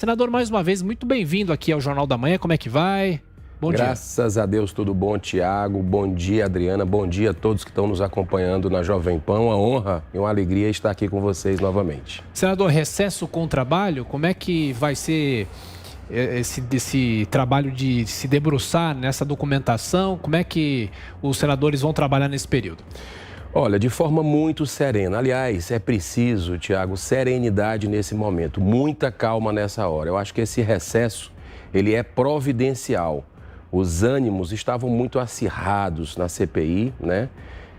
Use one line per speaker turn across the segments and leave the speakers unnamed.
Senador, mais uma vez, muito bem-vindo aqui ao Jornal da Manhã. Como é que vai? Bom dia.
Graças a Deus, tudo bom, Tiago. Bom dia, Adriana. Bom dia a todos que estão nos acompanhando na Jovem Pan. Uma honra e uma alegria estar aqui com vocês novamente.
Senador, recesso com trabalho, como é que vai ser esse trabalho de se debruçar nessa documentação? Como é que os senadores vão trabalhar nesse período?
Olha, de forma muito serena. Aliás, é preciso, Tiago, serenidade nesse momento, muita calma nessa hora. Eu acho que esse recesso, ele é providencial. Os ânimos estavam muito acirrados na CPI, né?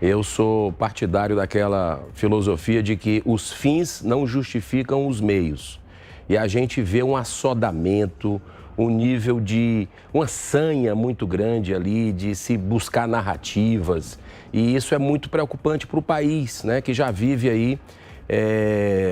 Eu sou partidário daquela filosofia de que os fins não justificam os meios. E a gente vê um assodamento, um nível de uma sanha muito grande ali de se buscar narrativas. E isso é muito preocupante para o país, né, que já vive aí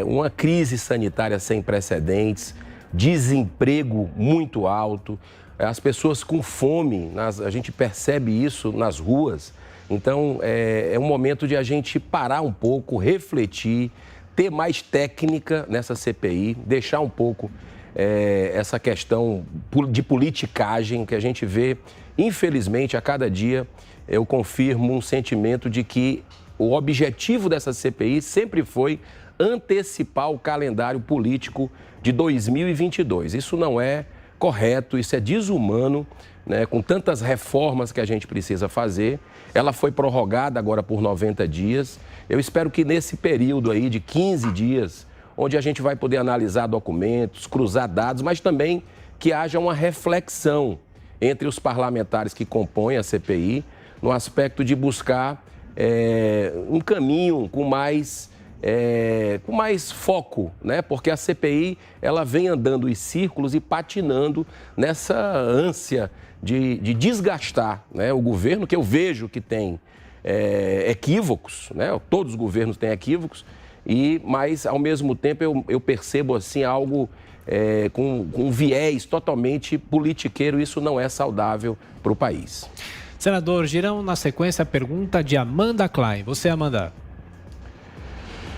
uma crise sanitária sem precedentes, desemprego muito alto, as pessoas com fome, a gente percebe isso nas ruas. Então, é um momento de a gente parar um pouco, refletir, ter mais técnica nessa CPI, deixar um pouco essa questão de politicagem que a gente vê, infelizmente, a cada dia. Eu confirmo um sentimento de que o objetivo dessa CPI sempre foi antecipar o calendário político de 2022. Isso não é correto, isso é desumano, né? Com tantas reformas que a gente precisa fazer. Ela foi prorrogada agora por 90 dias. Eu espero que nesse período aí de 15 dias, onde a gente vai poder analisar documentos, cruzar dados, mas também que haja uma reflexão entre os parlamentares que compõem a CPI, no aspecto de buscar um caminho com mais foco, né? Porque a CPI ela vem andando em círculos e patinando nessa ânsia de desgastar, né, o governo, que eu vejo que tem equívocos, né? Todos os governos têm equívocos, mas ao mesmo tempo eu percebo assim algo com um viés totalmente politiqueiro. Isso não é saudável para o país.
Senador, giramos na sequência a pergunta de Amanda Klein. Você, Amanda.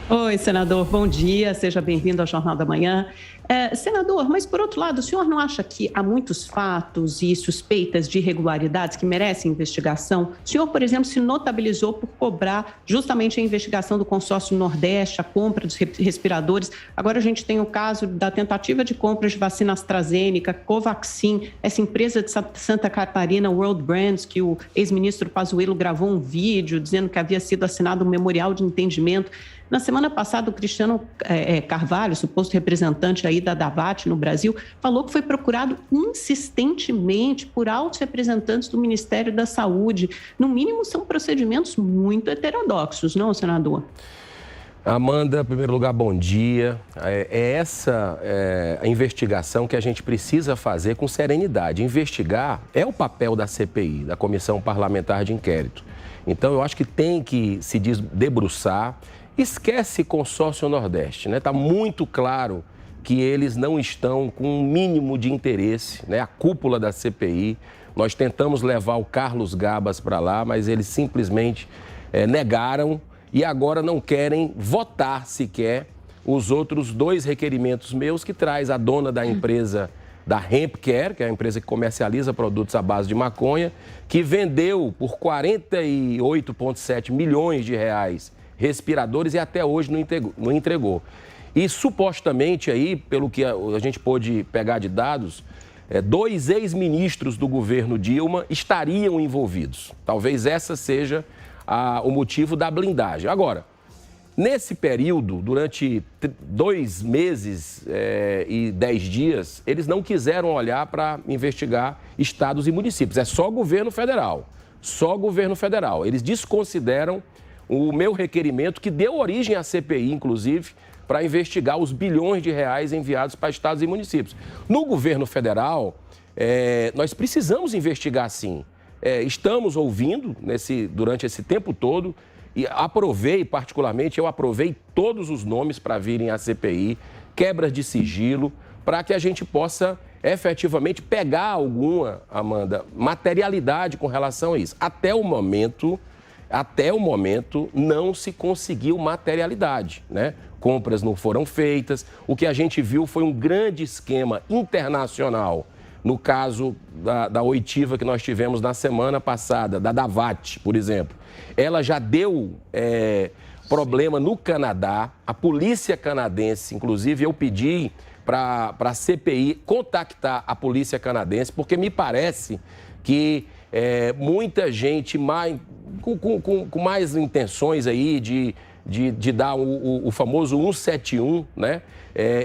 Oi, senador, bom dia, seja bem-vindo ao Jornal da Manhã. Senador, mas por outro lado, o senhor não acha que há muitos fatos e suspeitas de irregularidades que merecem investigação? O senhor, por exemplo, se notabilizou por cobrar justamente a investigação do consórcio Nordeste, a compra dos respiradores. Agora a gente tem o caso da tentativa de compra de vacina AstraZeneca, Covaxin, essa empresa de Santa Catarina, World Brands, que o ex-ministro Pazuello gravou um vídeo dizendo que havia sido assinado um memorial de entendimento. Na semana passada, o Cristiano Carvalho, suposto representante aí da Davat no Brasil, falou que foi procurado insistentemente por altos representantes do Ministério da Saúde. No mínimo, são procedimentos muito heterodoxos, não, senador?
Amanda, em primeiro lugar, bom dia. Essa a investigação que a gente precisa fazer com serenidade. Investigar é o papel da CPI, da Comissão Parlamentar de Inquérito. Então, eu acho que tem que se debruçar. Esquece consórcio Nordeste, né? Está muito claro que eles não estão com um mínimo de interesse, né? A cúpula da CPI, nós tentamos levar o Carlos Gabas para lá, mas eles simplesmente negaram e agora não querem votar sequer os outros dois requerimentos meus que traz a dona da empresa da Hempcare, que é a empresa que comercializa produtos à base de maconha, que vendeu por 48,7 milhões de reais respiradores e até hoje não entregou. E supostamente aí, pelo que a gente pôde pegar de dados, dois ex-ministros do governo Dilma estariam envolvidos. Talvez essa seja o motivo da blindagem. Agora, nesse período, durante 2 meses e 10 dias, eles não quiseram olhar para investigar estados e municípios. É só governo federal. Só governo federal. Eles desconsideram o meu requerimento, que deu origem à CPI, inclusive, para investigar os bilhões de reais enviados para estados e municípios. No governo federal, nós precisamos investigar, sim. Estamos ouvindo durante esse tempo todo e eu aprovei todos os nomes para virem à CPI, quebras de sigilo, para que a gente possa efetivamente pegar alguma, Amanda, materialidade com relação a isso. Até o momento, não se conseguiu materialidade, né? compras não foram feitas. O que a gente viu foi um grande esquema internacional. No caso da oitiva que nós tivemos na semana passada, da Davat, por exemplo. Ela já deu problema no Canadá. A polícia canadense, inclusive, eu pedi para a CPI contactar a polícia canadense, porque me parece que muita gente com mais intenções aí de dar o famoso 171, né?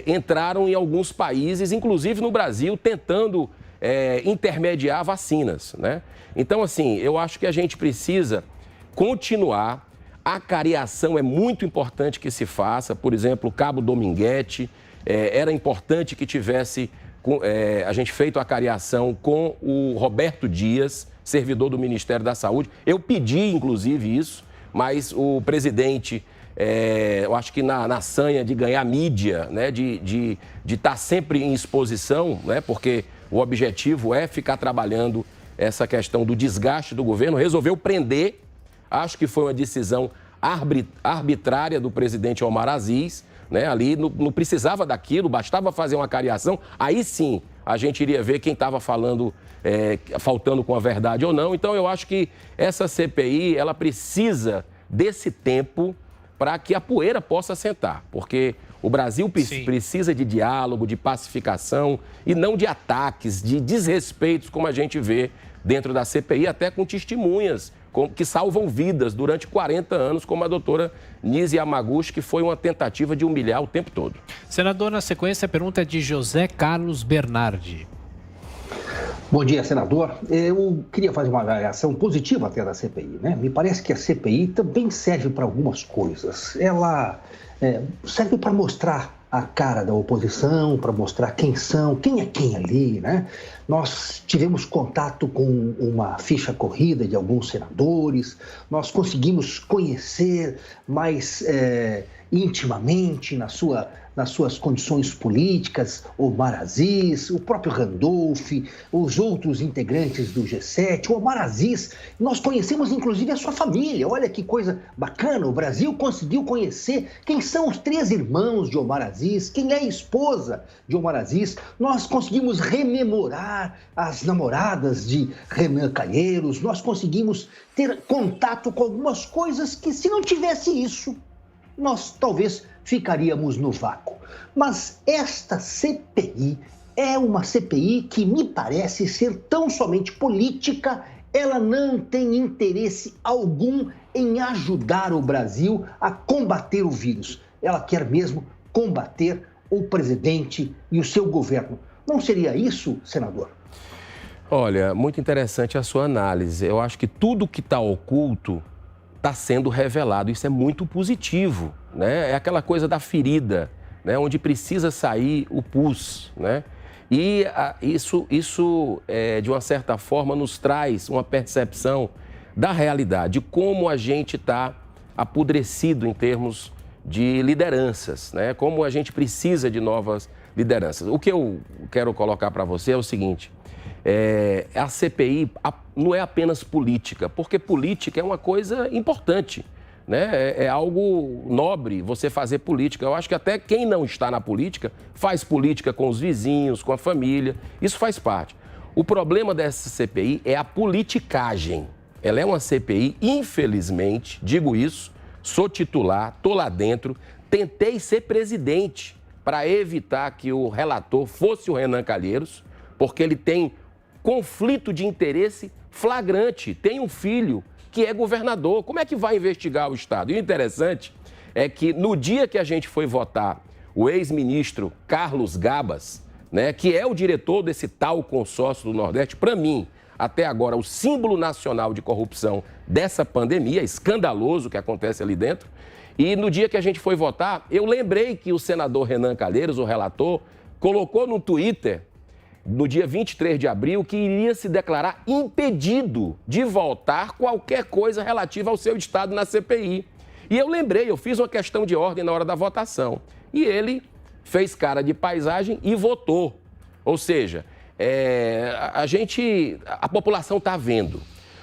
Entraram em alguns países, inclusive no Brasil, tentando intermediar vacinas, né? Então, assim, eu acho que a gente precisa continuar. A cariação é muito importante que se faça. Por exemplo, o Cabo Dominguete, era importante que tivesse a gente feito a cariação com o Roberto Dias, servidor do Ministério da Saúde. Eu pedi, inclusive, isso, mas o presidente, eu acho que na sanha de ganhar mídia, né, de estar sempre em exposição, né, porque o objetivo é ficar trabalhando essa questão do desgaste do governo, resolveu prender. Acho que foi uma decisão arbitrária do presidente Omar Aziz, né? Ali não precisava daquilo, bastava fazer uma cariação, aí sim a gente iria ver quem estava faltando com a verdade ou não. Então eu acho que essa CPI, ela precisa desse tempo para que a poeira possa assentar, porque o Brasil precisa de diálogo, de pacificação e não de ataques, de desrespeitos, como a gente vê dentro da CPI, até com testemunhas que salvam vidas durante 40 anos, como a doutora Nise Yamaguchi, que foi uma tentativa de humilhar o tempo todo.
Senador, na sequência, a pergunta é de José Carlos Bernardi.
Bom dia, senador. Eu queria fazer uma avaliação positiva até da CPI, né? Me parece que a CPI também serve para algumas coisas. Ela serve para mostrar a cara da oposição, para mostrar quem é quem ali, né? Nós tivemos contato com uma ficha corrida de alguns senadores, nós conseguimos conhecer mais intimamente nas suas condições políticas, o Omar Aziz, o próprio Randolph, os outros integrantes do G7, o Omar Aziz, nós conhecemos inclusive a sua família. Olha que coisa bacana, o Brasil conseguiu conhecer quem são os 3 irmãos de Omar Aziz, quem é a esposa de Omar Aziz. Nós conseguimos rememorar as namoradas de Renan Calheiros, nós conseguimos ter contato com algumas coisas que, se não tivesse isso, nós talvez ficaríamos no vácuo. Mas esta CPI é uma CPI que me parece ser tão somente política. Ela não tem interesse algum em ajudar o Brasil a combater o vírus. Ela quer mesmo combater o presidente e o seu governo. Não seria isso, senador?
Olha, muito interessante a sua análise. Eu acho que tudo que está oculto está sendo revelado. Isso é muito positivo, né? É aquela coisa da ferida, né? Onde precisa sair o pus, né? E isso de uma certa forma, nos traz uma percepção da realidade, de como a gente está apodrecido em termos de lideranças, né? Como a gente precisa de novas lideranças. O que eu quero colocar para você é o seguinte: a CPI não é apenas política, porque política é uma coisa importante, né? É algo nobre você fazer política. Eu acho que até quem não está na política faz política com os vizinhos, com a família. Isso faz parte. O problema dessa CPI é a politicagem. Ela é uma CPI, infelizmente, digo isso, sou titular, estou lá dentro, tentei ser presidente para evitar que o relator fosse o Renan Calheiros, porque ele tem conflito de interesse flagrante, tem um filho que é governador. Como é que vai investigar o Estado? E o interessante é que no dia que a gente foi votar o ex-ministro Carlos Gabas, né, que é o diretor desse tal consórcio do Nordeste, para mim, até agora, o símbolo nacional de corrupção dessa pandemia, escandaloso o que acontece ali dentro. E no dia que a gente foi votar, eu lembrei que o senador Renan Calheiros, o relator, colocou no Twitter, no dia 23 de abril, que iria se declarar impedido de votar qualquer coisa relativa ao seu estado na CPI. E eu lembrei, eu fiz uma questão de ordem na hora da votação. E ele fez cara de paisagem e votou. Ou seja, a população está vendo.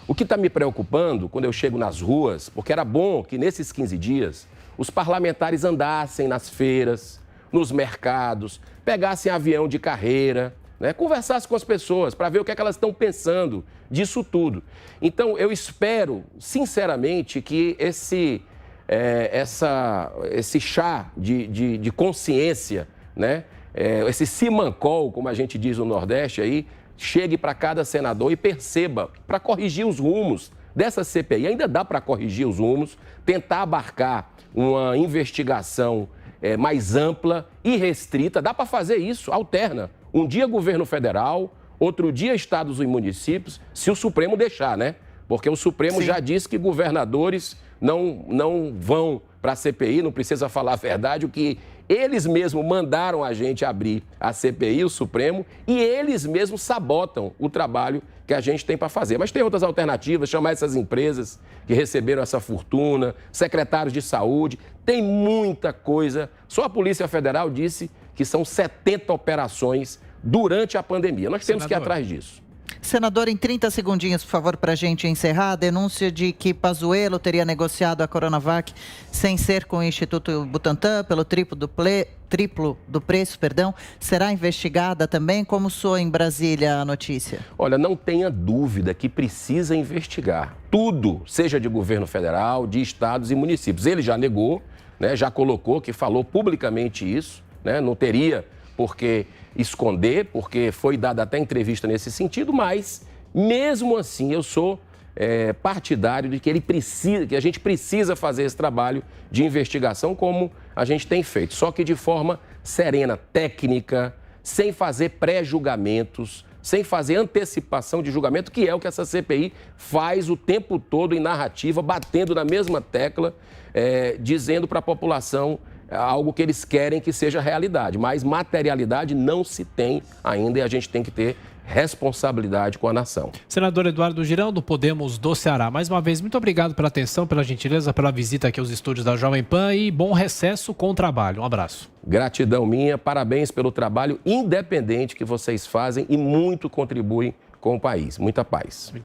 O que está me preocupando quando eu chego nas ruas, porque era bom que nesses 15 dias os parlamentares andassem nas feiras, nos mercados, pegassem avião de carreira, né? Conversassem com as pessoas para ver o que é que elas estão pensando disso tudo. Então, eu espero, sinceramente, que esse chá de consciência, né? Esse simancol, como a gente diz no Nordeste aí, chegue para cada senador e perceba, para corrigir os rumos dessa CPI. Ainda dá para corrigir os rumos, tentar abarcar uma investigação mais ampla e restrita. Dá para fazer isso, alterna. Um dia governo federal, outro dia estados e municípios, se o Supremo deixar, né? Porque o Supremo já disse que governadores não vão para a CPI, não precisa falar a verdade, o que eles mesmos mandaram a gente abrir a CPI, o Supremo, e eles mesmos sabotam o trabalho que a gente tem para fazer. Mas tem outras alternativas, chamar essas empresas que receberam essa fortuna, secretários de saúde, tem muita coisa. Só a Polícia Federal disse que são 70 operações durante a pandemia. Nós temos que ir atrás disso.
Senador, em 30 segundinhos, por favor, para a gente encerrar, a denúncia de que Pazuello teria negociado a Coronavac sem ser com o Instituto Butantan, pelo triplo do preço, será investigada também? Como soa em Brasília a notícia?
Olha, não tenha dúvida que precisa investigar tudo, seja de governo federal, de estados e municípios. Ele já negou, né, já colocou, que falou publicamente isso, né, não teria por que esconder, porque foi dada até entrevista nesse sentido, mas mesmo assim eu sou partidário de que que a gente precisa fazer esse trabalho de investigação como a gente tem feito, só que de forma serena, técnica, sem fazer pré-julgamentos, sem fazer antecipação de julgamento, que é o que essa CPI faz o tempo todo em narrativa, batendo na mesma tecla, dizendo para a população algo que eles querem que seja realidade, mas materialidade não se tem ainda e a gente tem que ter responsabilidade com a nação.
Senador Eduardo Girão, do Podemos do Ceará. Mais uma vez, muito obrigado pela atenção, pela gentileza, pela visita aqui aos estúdios da Jovem Pan e bom recesso com o trabalho. Um abraço.
Gratidão minha, parabéns pelo trabalho independente que vocês fazem e muito contribuem com o país. Muita paz.